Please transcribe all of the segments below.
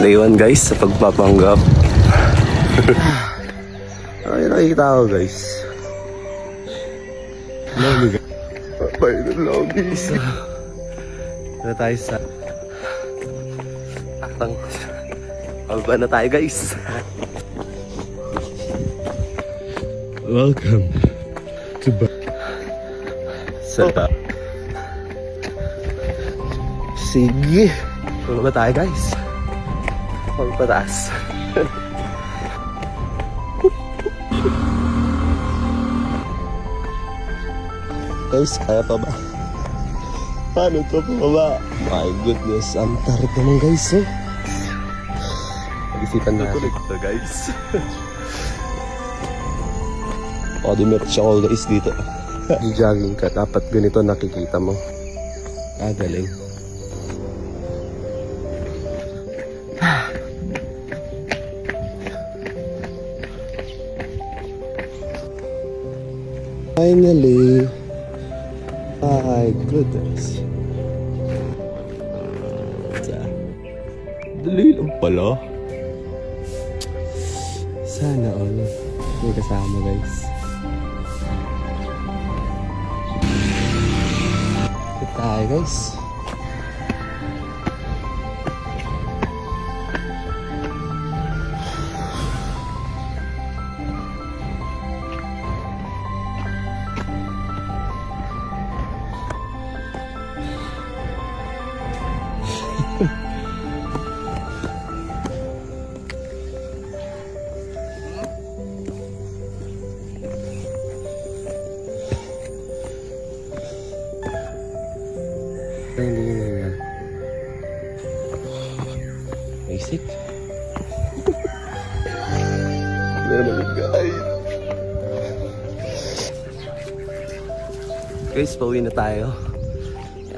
Laywan guys sa pagpapanggap. Ay, nakikita ko guys. Lobby guys. Papay ng lobby. Na tayo sa aktang. Pababa na tayo guys. Welcome to Santa. Sige. Pababa tayo guys. Pagpataas. Guys, kaya pa ba? Paano to pababa? My goodness, ang tarik naman guys, oh. Pag-isipan natin. Tutuloy ko guys. O, dumiretso ako guys dito. Jogging ka, dapat ganito nakikita mo. Galing. Finally. My goodness. Dali lang pala. Sana all may kasama guys. Ito tayo guys. Hindi na basic. Meron guys, pauwi na tayo.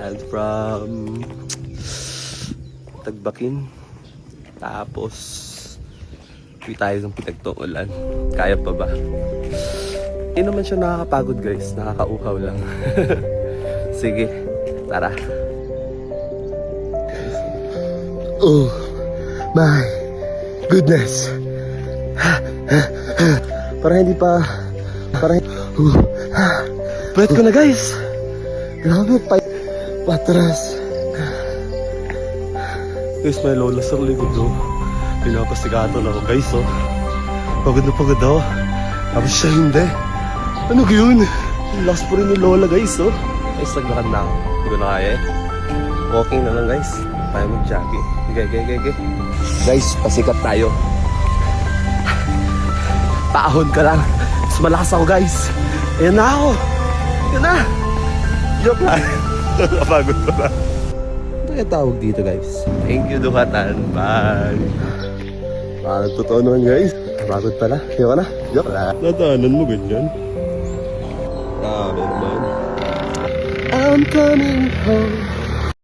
And from Tagbakin. Tapos uwi tayo ng Pinagtuulan. Kaya pa ba? Hindi naman siya nakakapagod guys. Nakakauhaw lang. Sige, tara. Oh my goodness. Parang hindi pa. Pwede ko na guys. Grabe, patras. Guys, may lola sa likod oh. Pinapasikato na ako guys oh. Pagod na pagod ako. Tapos siya hindi. Ano yun? Lakas po rin yung lola guys oh. Guys, naglakad na ako. Hindi ko na kaya eh. Walking na lang guys. Tayo mag-jogging. Okay. Guys, pasikat tayo. Paahon ka lang. Mas malakas ako guys. Ayan na ako. Ayan na. Joke lang. Kapagod pa lang. Ito yung tawag dito guys. Thank you Dukatan. Bye. Totoo naman guys. Kapagod pala. Ayan na. Joke lang. Nataanan mo ganyan. Grabe naman. I'm coming home.